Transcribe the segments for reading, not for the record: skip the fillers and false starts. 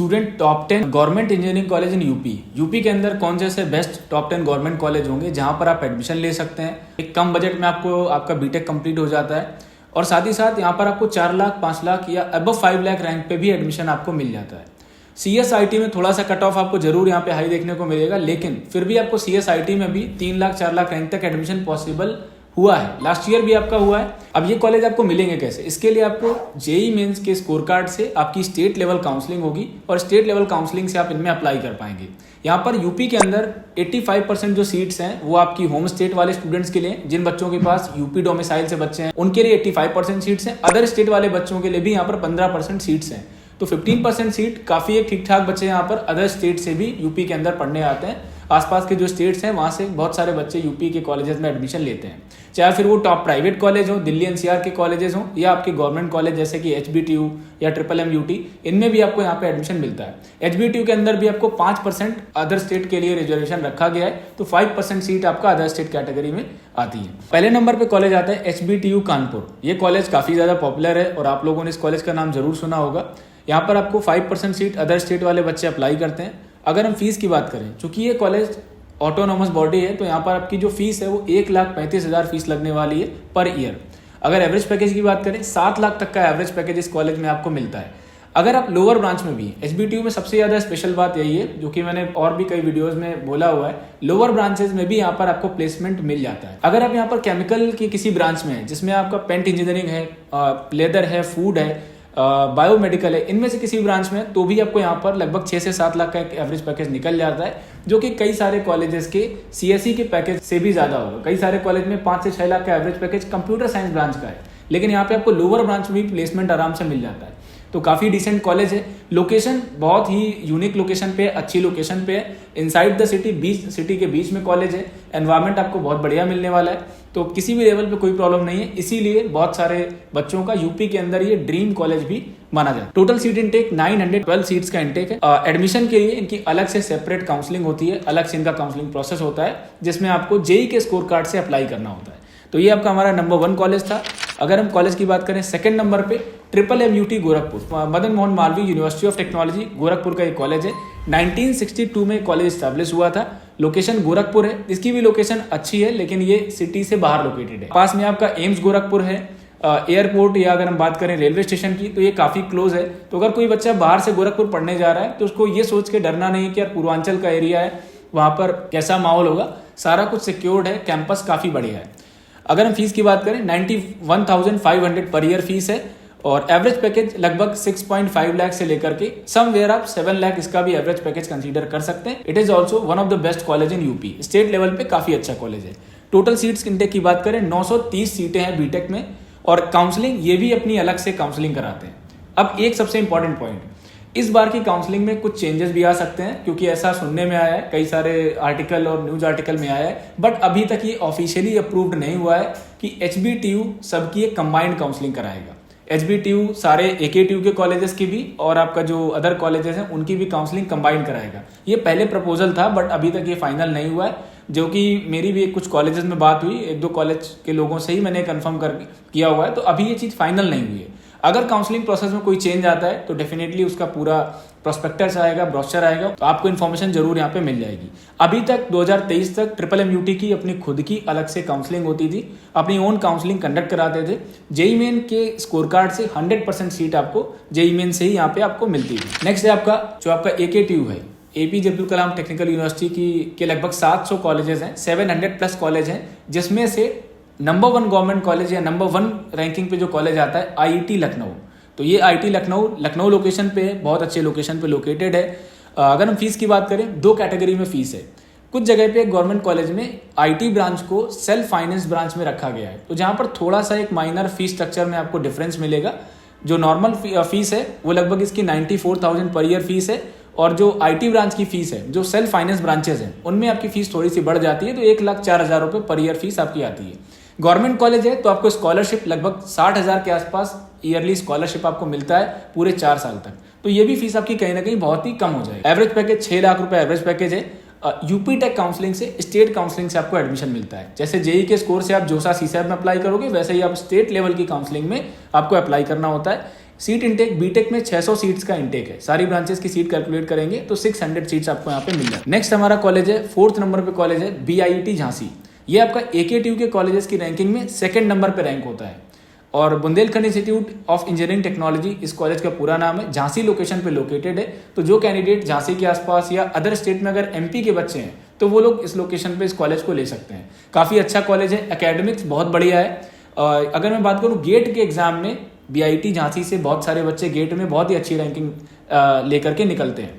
Student top 10 government engineering college in UP के अंदर कौन से बेस्ट टॉप 10 गवर्नमेंट कॉलेज होंगे जहां पर आप एडमिशन ले सकते हैं। एक कम बजट में आपको आपका बीटेक कंप्लीट हो जाता है और साथ ही साथ यहाँ पर आपको 4 लाख 5 लाख या अबव 5 लाख रैंक पे भी एडमिशन आपको मिल जाता है। CSIT में थोड़ा सा कट ऑफ आपको जरूर यहाँ पे हाई देखने को मिलेगा, लेकिन फिर भी आपको CSIT में भी 3 लाख 4 लाख रैंक तक एडमिशन पॉसिबल हुआ है। लास्ट ईयर भी आपका हुआ है। अब ये कॉलेज आपको मिलेंगे कैसे? इसके लिए आपको जेई मेंस के स्कोर कार्ड से आपकी स्टेट लेवल काउंसलिंग होगी और स्टेट लेवल काउंसलिंग से आप इनमें अप्लाई कर पाएंगे। यहाँ पर यूपी के अंदर 85% जो सीट्स हैं वो आपकी होम स्टेट वाले स्टूडेंट्स के लिए, जिन बच्चों के पास यूपी डोमिसाइल से बच्चे हैं उनके लिए 85% सीट्स हैं। अदर स्टेट वाले बच्चों के लिए भी यहाँ पर 15% सीट्स हैं। तो 15% सीट काफी एक ठीक ठाक बच्चे यहाँ पर अदर स्टेट से भी यूपी के अंदर पढ़ने आते हैं। आसपास के जो स्टेट्स हैं वहां से बहुत सारे बच्चे यूपी के कॉलेजेस में एडमिशन लेते हैं, चाहे फिर वो टॉप प्राइवेट कॉलेज हो, दिल्ली NCR के कॉलेजेस हो या आपके गवर्नमेंट कॉलेज जैसे कि HBTU या MMUT, इनमें भी आपको यहाँ पे एडमिशन मिलता है। HBTU के अंदर भी आपको 5% अदर स्टेट के लिए रिजर्वेशन रखा गया है, तो 5% सीट आपका अदर स्टेट कैटेगरी में आती है। पहले नंबर पे कॉलेज आता है HBTU कानपुर। ये कॉलेज काफी ज्यादा पॉपुलर है और आप लोगों ने इस कॉलेज का नाम जरूर सुना होगा। यहाँ पर आपको 5% सीट अदर स्टेट वाले बच्चे अप्लाई करते हैं। अगर हम फीस की बात करें, चूंकि ये कॉलेज ऑटोनॉमस बॉडी है, तो यहाँ पर आपकी जो फीस है वो 1,35,000 फीस लगने वाली है पर ईयर। अगर एवरेज पैकेज की बात करें, 7 लाख तक का एवरेज पैकेज इस कॉलेज में आपको मिलता है। अगर आप लोअर ब्रांच में भी, HBTU में सबसे ज्यादा स्पेशल बात यही है, जो कि मैंने और भी कई वीडियोस में बोला हुआ है, लोअर ब्रांचेस में भी यहाँ पर आपको प्लेसमेंट मिल जाता है। अगर आप यहाँ पर केमिकल की किसी ब्रांच में है जिसमें आपका पेंट इंजीनियरिंग है, लेदर है, फूड है, बायोमेडिकल है, इनमें से किसी ब्रांच में, तो भी आपको यहाँ पर लगभग 6 से 7 लाख का एक एवरेज पैकेज निकल जाता है, जो कि कई सारे कॉलेजेस के CSE के पैकेज से भी ज्यादा होगा। कई सारे कॉलेज में 5 से 6 लाख का average package computer science branch का है, लेकिन यहाँ पे आपको लोअर ब्रांच में भी प्लेसमेंट आराम से मिल जाता है। तो काफी डिसेंट कॉलेज है। लोकेशन बहुत ही यूनिक लोकेशन पे है, अच्छी लोकेशन पे है, inside the city, beach city के बीच में कॉलेज है। एनवायरमेंट आपको बहुत बढ़िया मिलने वाला है, तो किसी भी लेवल पे कोई प्रॉब्लम नहीं है। इसीलिए बहुत सारे बच्चों का यूपी के अंदर ये ड्रीम कॉलेज भी माना जाता है। टोटल सीट इनटेक 912 सीट्स का इनटेक है। एडमिशन के लिए इनकी अलग से सेपरेट काउंसलिंग होती है, अलग से इनका काउंसलिंग प्रोसेस होता है, जिसमें आपको जेई के स्कोर कार्ड से अप्लाई करना होता है। तो ये आपका हमारा नंबर 1 कॉलेज था। अगर हम कॉलेज की बात करें, सेकंड नंबर पे MMUT Gorakhpur, Madan Mohan Malviya university of technology Gorakhpur का एक कॉलेज है। 1962 में कॉलेज स्टैब्लिश हुआ था। लोकेशन गोरखपुर है। इसकी भी लोकेशन अच्छी है, लेकिन ये सिटी से बाहर लोकेटेड है। पास में आपका एम्स गोरखपुर है। एयरपोर्ट या अगर हम बात करें रेलवे स्टेशन की, तो ये काफी क्लोज है। तो अगर कोई बच्चा बाहर से गोरखपुर पढ़ने जा रहा है तो उसको ये सोच के डरना नहीं कि यार पूर्वांचल का एरिया है, वहां पर कैसा माहौल होगा। सारा कुछ सिक्योर्ड है, कैंपस काफी बढ़िया है। अगर हम फीस की बात करें, 91,500 पर ईयर फीस है और एवरेज पैकेज लगभग 6.5 लाख से लेकर के समवेयर आप 7 लाख इसका भी एवरेज पैकेज कंसीडर कर सकते हैं। It is also one of the best college in UP. State level पे काफी अच्छा कॉलेज है। टोटल सीट्स इनटेक की बात करें, 930 सीटें हैं बीटेक में और काउंसलिंग ये भी अपनी अलग से काउंसलिंग कराते हैं। अब एक सबसे इंपॉर्टेंट पॉइंट, इस बार की काउंसलिंग में कुछ चेंजेस भी आ सकते हैं, क्योंकि ऐसा सुनने में आया है, कई सारे आर्टिकल और न्यूज आर्टिकल में आया है, बट अभी तक ये ऑफिशियली अप्रूव्ड नहीं हुआ है कि HBTU सबकी एक कंबाइंड काउंसलिंग कराएगा। HBTU सारे AKTU के कॉलेजेस की भी और आपका जो अदर कॉलेजेस हैं उनकी भी काउंसलिंग कंबाइंड कराएगा। ये पहले प्रपोजल था, बट अभी तक ये फाइनल नहीं हुआ है, जो कि मेरी भी कुछ कॉलेजेस में बात हुई, 1-2 कॉलेज के लोगों से ही मैंने कंफर्म किया हुआ है। तो अभी ये चीज फाइनल नहीं हुई है। अगर काउंसलिंग प्रोसेस में कोई चेंज आता है तो डेफिनेटली उसका पूरा प्रोस्पेक्टस आएगा, ब्रोशर आएगा, तो आपको इन्फॉर्मेशन जरूर यहाँ पे मिल जाएगी। अभी तक 2023 तक MMUT की अपनी खुद की अलग से काउंसलिंग होती थी, अपनी ओन काउंसलिंग कंडक्ट कराते थे। जेई मेन के स्कोर कार्ड से 100% सीट आपको जेई मेन से ही यहाँ पे आपको मिलती थी। नेक्स्ट है आपका जो आपका AKTU है, APJ Abdul Kalam technical university के लगभग 700 कॉलेजेस हैं, 700+ कॉलेज हैं, जिसमें से नंबर 1 गवर्नमेंट कॉलेज या नंबर 1 रैंकिंग पे जो कॉलेज आता है IIT लखनऊ। तो ये IIT लखनऊ लोकेशन पे है, बहुत अच्छे लोकेशन पे लोकेटेड है। अगर हम फीस की बात करें, 2 कैटेगरी में फीस है। कुछ जगह पे गवर्नमेंट कॉलेज में IT ब्रांच को सेल्फ फाइनेंस ब्रांच में रखा गया है, तो जहां पर थोड़ा सा एक माइनर फीस स्ट्रक्चर में आपको डिफरेंस मिलेगा। जो नॉर्मल फीस है वो लगभग इसकी 94,000 पर ईयर फीस है, और जो IT ब्रांच की फीस है, जो सेल्फ फाइनेंस ब्रांचेस हैं, उनमें आपकी फीस थोड़ी सी बढ़ जाती है, तो 1,04,000 रुपये पर ईयर फीस आपकी आती है। गवर्नमेंट कॉलेज है तो आपको स्कॉलरशिप लगभग 60,000 के आसपास ईयरली स्कॉलरशिप आपको मिलता है पूरे 4 साल तक, तो ये भी फीस आपकी कहीं ना कहीं बहुत ही कम हो जाएगी। एवरेज पैकेज 6 लाख रुपए एवरेज पैकेज है। यूपी टेक काउंसलिंग से, स्टेट काउंसलिंग से आपको एडमिशन मिलता है। जैसे जेई के स्कोर से आप जोसा CSAT में अप्लाई करोगे, वैसे ही आप स्टेट लेवल की काउंसलिंग में आपको अप्लाई करना होता है। सीट इंटेक बीटेक में 600 सीट्स का इंटेक है। सारी ब्रांचेस की सीट कैलकुलेट करेंगे तो 600 सीट्स आपको यहाँ पे मिल जाए। नेक्स्ट हमारा कॉलेज है, 4th नंबर पे कॉलेज है BIET झांसी। ये आपका AKTU के कॉलेजेस की रैंकिंग में 2nd नंबर पे रैंक होता है। और Bundelkhand institute of engineering technology इस कॉलेज का पूरा नाम है, झांसी लोकेशन पे लोकेटेड है। तो जो कैंडिडेट झांसी के आसपास या अदर स्टेट में अगर MP के बच्चे हैं तो वो लोग इस लोकेशन पे इस कॉलेज को ले सकते हैं। काफ़ी अच्छा कॉलेज है, एकेडमिक्स बहुत बढ़िया है। अगर मैं बात करूँ गेट के एग्जाम में, BIT झांसी से बहुत सारे बच्चे गेट में बहुत ही अच्छी रैंकिंग लेकर के निकलते हैं।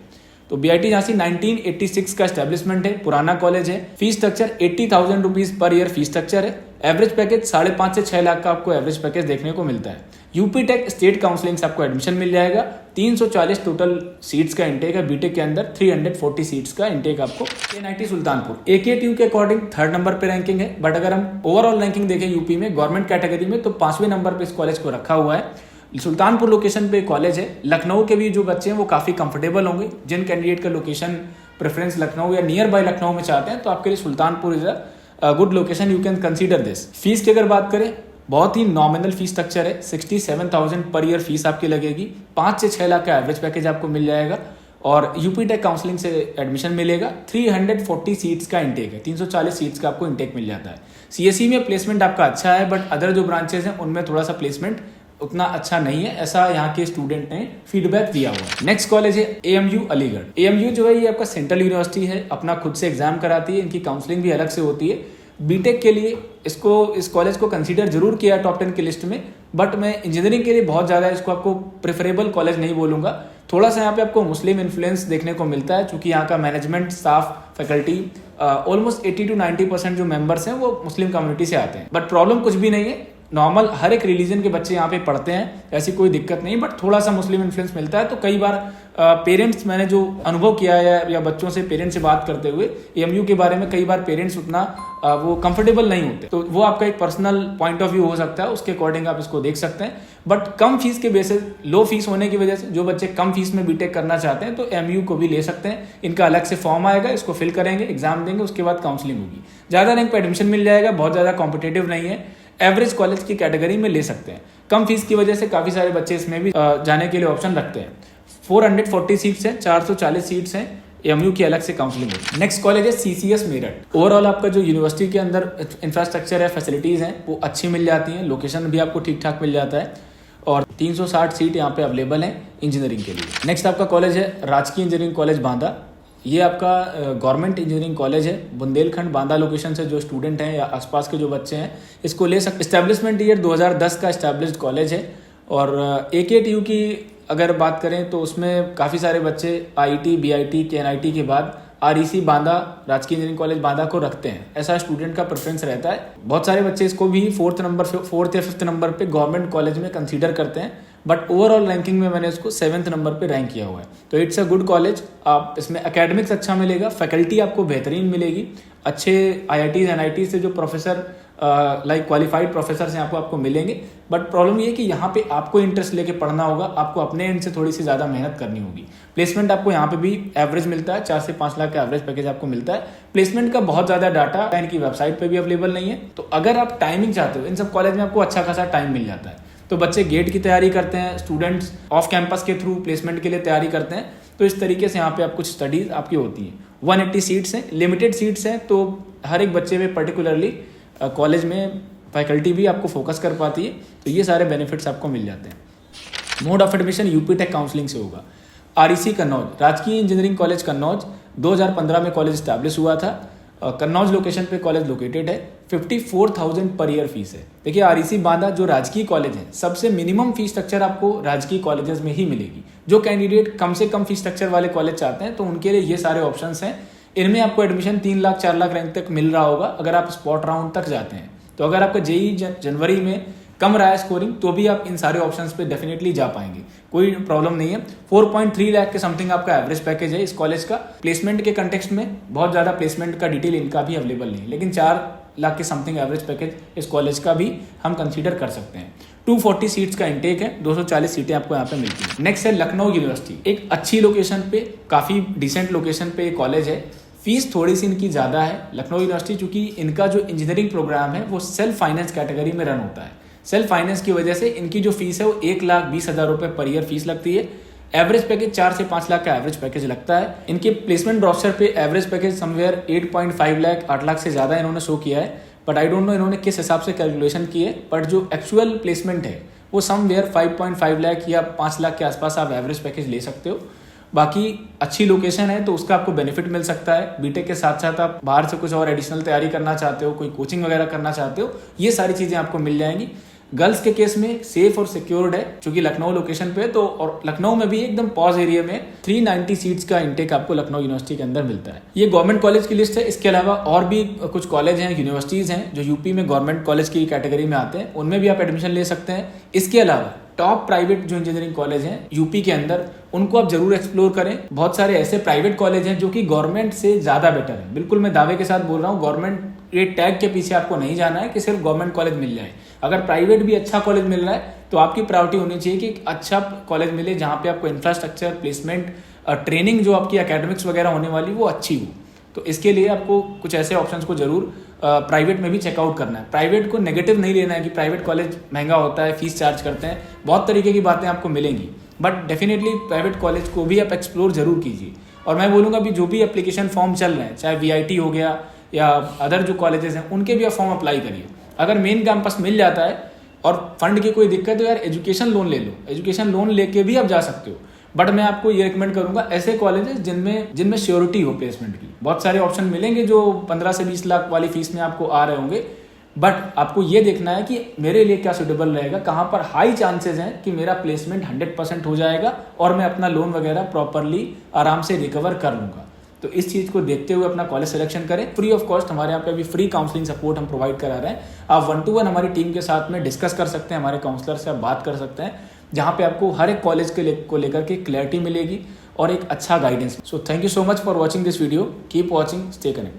तो BIT झांसी 1986 का एस्टेब्लिशमेंट है, पुराना कॉलेज है। Fees structure 80,000 rupees per year fees structure है। एवरेज पैकेज 5.5 से 6 लाख का आपको एवरेज पैकेज देखने को मिलता है। यूपी टेक स्टेट काउंसलिंग से आपको एडमिशन मिल जाएगा। 340 टोटल सीट्स का इंटेक है बीटेक के अंदर, 340 सीट्स का इंटेक आपको। NIT सुल्तानपुर AKTU के अकॉर्डिंग 3rd नंबर पे रैंकिंग है, बट अगर हम ओवरऑल रैंकिंग देखें यूपी में गवर्नमेंट कैटेगरी में तो 5वें नंबर पे इस कॉलेज को रखा हुआ है। सुल्तानपुर लोकेशन पे कॉलेज है। लखनऊ के भी जो बच्चे हैं वो काफ़ी कंफर्टेबल होंगे। जिन कैंडिडेट का लोकेशन प्रेफरेंस लखनऊ या नियर बाय लखनऊ में चाहते हैं तो आपके लिए Sultanpur is a good location, you can consider this. Fees की अगर बात करें, बहुत ही नॉमिनल फीस स्ट्रक्चर है। 67,000 पर ईयर फीस आपकी लगेगी। 5 से 6 लाख का एवरेज पैकेज आपको मिल जाएगा और यूपी टेक काउंसलिंग से एडमिशन मिलेगा। 340 सीट्स का इंटेक है, 340 सीट्स का आपको इंटेक मिल जाता है। CSE में प्लेसमेंट आपका अच्छा है, बट अदर जो ब्रांचेस हैं उनमें थोड़ा सा प्लेसमेंट उतना अच्छा नहीं है, ऐसा यहाँ के स्टूडेंट ने फीडबैक दिया हुआ है। नेक्स्ट कॉलेज है AMU अलीगढ़। AMU जो है ये आपका सेंट्रल यूनिवर्सिटी है, अपना खुद से एग्जाम कराती है, इनकी काउंसलिंग भी अलग से होती है। बीटेक के लिए इस कॉलेज को कंसीडर जरूर किया टॉप 10 की लिस्ट में, बट मैं इंजीनियरिंग के लिए बहुत ज़्यादा इसको आपको प्रेफरेबल कॉलेज नहीं बोलूँगा। थोड़ा सा यहाँ पे आपको मुस्लिम इन्फ्लुएंस देखने को मिलता है, क्योंकि यहाँ का management, staff, faculty almost 80 to 90% जो मेंबर्स हैं वो मुस्लिम कम्युनिटी से आते हैं। बट प्रॉब्लम कुछ भी नहीं है, नॉर्मल हर एक रिलीजन के बच्चे यहाँ पे पढ़ते हैं, ऐसी कोई दिक्कत नहीं। बट थोड़ा सा मुस्लिम इन्फ्लुएंस मिलता है। तो कई बार पेरेंट्स, मैंने जो अनुभव किया है या बच्चों से पेरेंट्स से बात करते हुए, AMU के बारे में कई बार पेरेंट्स उतना वो कंफर्टेबल नहीं होते। तो वो आपका एक पर्सनल पॉइंट ऑफ व्यू हो सकता है, उसके अकॉर्डिंग आप इसको देख सकते हैं। बट कम फीस के बेसिस, लो फीस होने की वजह से जो बच्चे कम फीस में बीटेक करना चाहते हैं तो AMU को भी ले सकते हैं। इनका अलग से फॉर्म आएगा, इसको फिल करेंगे, एग्जाम देंगे, उसके बाद काउंसलिंग होगी। ज़्यादा रैंक पर एडमिशन मिल जाएगा, बहुत ज़्यादा कॉम्पिटेटिव नहीं है, एवरेज कॉलेज की कैटेगरी में ले सकते हैं। कम फीस की वजह से काफ़ी सारे बच्चे इसमें भी जाने के लिए ऑप्शन रखते हैं। 440 सीट्स हैं, 440 सीट्स हैं, AMU की अलग से काउंसलिंग है। नेक्स्ट कॉलेज है CCS मेरठ। ओवरऑल आपका जो यूनिवर्सिटी के अंदर इंफ्रास्ट्रक्चर है, फैसिलिटीज़ हैं, वो अच्छी मिल जाती हैं, लोकेशन भी आपको ठीक ठाक मिल जाता है और 360 सीट यहाँ पे अवेलेबल हैं इंजीनियरिंग के लिए। नेक्स्ट आपका कॉलेज है राजकीय इंजीनियरिंग कॉलेज बांदा। ये आपका गवर्नमेंट इंजीनियरिंग कॉलेज है। बुंदेलखंड बांदा लोकेशन से जो स्टूडेंट हैं या आसपास के जो बच्चे हैं इसको ले सकते। एस्टेब्लिशमेंट ईयर 2010 का एस्टेब्लिश्ड कॉलेज है। और AKTU की अगर बात करें तो उसमें काफ़ी सारे बच्चे IIT, BIT, KNIT के बाद REC बांदा, राजकीय इंजीनियरिंग कॉलेज बांदा को रखते हैं। ऐसा स्टूडेंट का प्रेफरेंस रहता है। बहुत सारे बच्चे इसको भी 4th या 5th नंबर पे गवर्नमेंट कॉलेज में कंसीडर करते हैं, बट ओवरऑल रैंकिंग में मैंने इसको 7th नंबर पे रैंक किया हुआ है। तो इट्स अ गुड कॉलेज। आप इसमें एकेडमिक्स अच्छा मिलेगा, फैकल्टी आपको बेहतरीन मिलेगी, अच्छे IITs NIT से जो प्रोफेसर लाइक क्वालिफाइड प्रोफेसर हैं आपको मिलेंगे। बट प्रॉब्लम ये है कि यहाँ पे आपको इंटरेस्ट लेके पढ़ना होगा, आपको अपने एंड से थोड़ी सी ज़्यादा मेहनत करनी होगी। प्लेसमेंट आपको यहाँ पे भी एवरेज मिलता है, 4 से 5 लाख का एवरेज पैकेज आपको मिलता है। प्लेसमेंट का बहुत ज़्यादा डाटा इनकी वेबसाइट पे भी अवेलेबल नहीं है। तो अगर आप टाइमिंग चाहते हो, इन सब कॉलेज में आपको अच्छा खासा टाइम मिल जाता है। तो बच्चे गेट की तैयारी करते हैं, स्टूडेंट्स ऑफ कैंपस के थ्रू प्लेसमेंट के लिए तैयारी करते हैं। तो इस तरीके से यहाँ पे आप कुछ स्टडीज़ आपकी होती हैं। 180 सीट्स हैं, लिमिटेड सीट्स हैं, तो हर एक बच्चे में पर्टिकुलरली कॉलेज में फैकल्टी भी आपको फोकस कर पाती है। तो ये सारे बेनिफिट्स आपको मिल जाते हैं। Mode of admission UP tech counselling से होगा। REC कन्नौज, राजकीय इंजीनियरिंग कॉलेज कन्नौज, 2015 में कॉलेज स्टैब्लिश हुआ था। कन्नौज लोकेशन पे कॉलेज लोकेटेड है। 54,000 पर ईयर फीस है। देखिए REC बांदा जो राजकीय कॉलेज है, सबसे मिनिमम फीस स्ट्रक्चर आपको राजकीय कॉलेजेस में ही मिलेगी। जो कैंडिडेट कम से कम फीस स्ट्रक्चर वाले कॉलेज चाहते हैं तो उनके लिए ये सारे ऑप्शंस हैं। इनमें आपको एडमिशन 3 लाख 4 लाख रैंक तक मिल रहा होगा अगर आप स्पॉट राउंड तक जाते हैं। तो अगर आपका JEE जनवरी में कम रहा है स्कोरिंग तो भी आप इन सारे ऑप्शंस पे डेफिनेटली जा पाएंगे, कोई प्रॉब्लम नहीं है। 4.3 लाख के समथिंग आपका एवरेज पैकेज है इस कॉलेज का। प्लेसमेंट के कंटेक्स्ट में बहुत ज़्यादा प्लेसमेंट का डिटेल इनका भी अवेलेबल नहीं, लेकिन 4 लाख के समथिंग एवरेज पैकेज इस कॉलेज का भी हम कंसीडर कर सकते हैं। 240 सीट्स का इंटेक है, 240 सीटें आपको यहाँ पे मिलती हैं। नेक्स्ट है लखनऊ यूनिवर्सिटी, एक अच्छी लोकेशन पे, काफ़ी डिसेंट लोकेशन पे ये कॉलेज है। फीस थोड़ी सी इनकी ज़्यादा है। लखनऊ यूनिवर्सिटी चूँकि इनका जो इंजीनियरिंग प्रोग्राम है वो सेल्फ फाइनेंस कैटेगरी में रन होता है। सेल्फ फाइनेंस की वजह से इनकी जो फीस है वो 1,20,000 रुपये पर ईयर फीस लगती है। एवरेज पैकेज 4 से 5 लाख का एवरेज पैकेज लगता है। इनके प्लेसमेंट ब्रोशर पे average package somewhere 8.5 lakh 8 lakh से ज़्यादा इन्होंने शो किया है, बट आई डोंट नो इन्होंने किस हिसाब से कैलकुलेशन की है, बट जो एक्चुअल प्लेसमेंट है वो समवेयर 5.5 लाख या 5 लाख के आसपास आप एवरेज पैकेज ले सकते हो। बाकी अच्छी लोकेशन है तो उसका आपको बेनिफिट मिल सकता है। बीटेक के साथ साथ आप बाहर से कुछ और एडिशनल तैयारी करना चाहते हो, कोई कोचिंग वगैरह करना चाहते हो, ये सारी चीज़ें आपको मिल जाएंगी। गर्ल्स के केस में सेफ और सिक्योर्ड है क्योंकि लखनऊ लोकेशन पे, तो और लखनऊ में भी एकदम पॉज एरिया में 390 सीट्स का इंटेक आपको लखनऊ यूनिवर्सिटी के अंदर मिलता है। ये गवर्नमेंट कॉलेज की लिस्ट है। इसके अलावा और भी कुछ कॉलेज हैं, यूनिवर्सिटीज़ हैं जो यूपी में गवर्नमेंट कॉलेज की कैटेगरी में आते हैं, उनमें भी आप एडमिशन ले सकते हैं। इसके अलावा टॉप प्राइवेट जो इंजीनियरिंग कॉलेज हैं यूपी के अंदर, उनको आप जरूर एक्सप्लोर करें। बहुत सारे ऐसे प्राइवेट कॉलेज हैं जो कि गवर्नमेंट से ज़्यादा बेटर है। बिल्कुल मैं दावे के साथ बोल रहा हूँ, गवर्नमेंट ये टैग के पीछे आपको नहीं जाना है कि सिर्फ गवर्नमेंट कॉलेज मिल जाए। अगर प्राइवेट भी अच्छा कॉलेज मिल रहा है तो आपकी प्रायोरिटी होनी चाहिए कि एक अच्छा कॉलेज मिले जहाँ पे आपको इंफ्रास्ट्रक्चर, प्लेसमेंट, ट्रेनिंग, जो आपकी एकेडमिक्स वगैरह होने वाली वो अच्छी हो। तो इसके लिए आपको कुछ ऐसे ऑप्शंस को जरूर प्राइवेट में भी चेकआउट करना है। प्राइवेट को नेगेटिव नहीं लेना है कि प्राइवेट कॉलेज महंगा होता है, फीस चार्ज करते हैं, बहुत तरीके की बातें आपको मिलेंगी, बट डेफिनेटली प्राइवेट कॉलेज को भी आप एक्सप्लोर जरूर कीजिए। और मैं बोलूँगा अभी जो भी एप्लीकेशन फॉर्म चल रहे हैं, चाहे VIT हो गया या अदर जो कॉलेजेस हैं, उनके भी आप फॉर्म अप्लाई करिए। अगर मेन कैंपस मिल जाता है और फंड की कोई दिक्कत हो, यार एजुकेशन लोन ले लो, एजुकेशन लोन लेके भी आप जा सकते हो। बट मैं आपको ये रिकमेंड करूंगा ऐसे कॉलेजेस जिनमें श्योरिटी हो प्लेसमेंट की। बहुत सारे ऑप्शन मिलेंगे जो 15 से 20 लाख वाली फीस में आपको आ रहे होंगे, बट आपको ये देखना है कि मेरे लिए क्या सुटेबल रहेगा, कहाँ पर हाई चांसेस हैं कि मेरा प्लेसमेंट 100% हो जाएगा और मैं अपना लोन वगैरह प्रॉपरली आराम से रिकवर कर लूँगा। तो इस चीज़ को देखते हुए अपना कॉलेज सिलेक्शन करें। फ्री ऑफ कॉस्ट हमारे यहाँ पे अभी फ्री काउंसलिंग सपोर्ट हम प्रोवाइड करा रहे हैं। आप 1-to-1 हमारी टीम के साथ में डिस्कस कर सकते हैं, हमारे काउंसलर से आप बात कर सकते हैं, जहाँ पे आपको हर एक कॉलेज को लेकर के क्लैरिटी मिलेगी और एक अच्छा guidance. So thank you so much for watching this video. Keep watching, stay connect.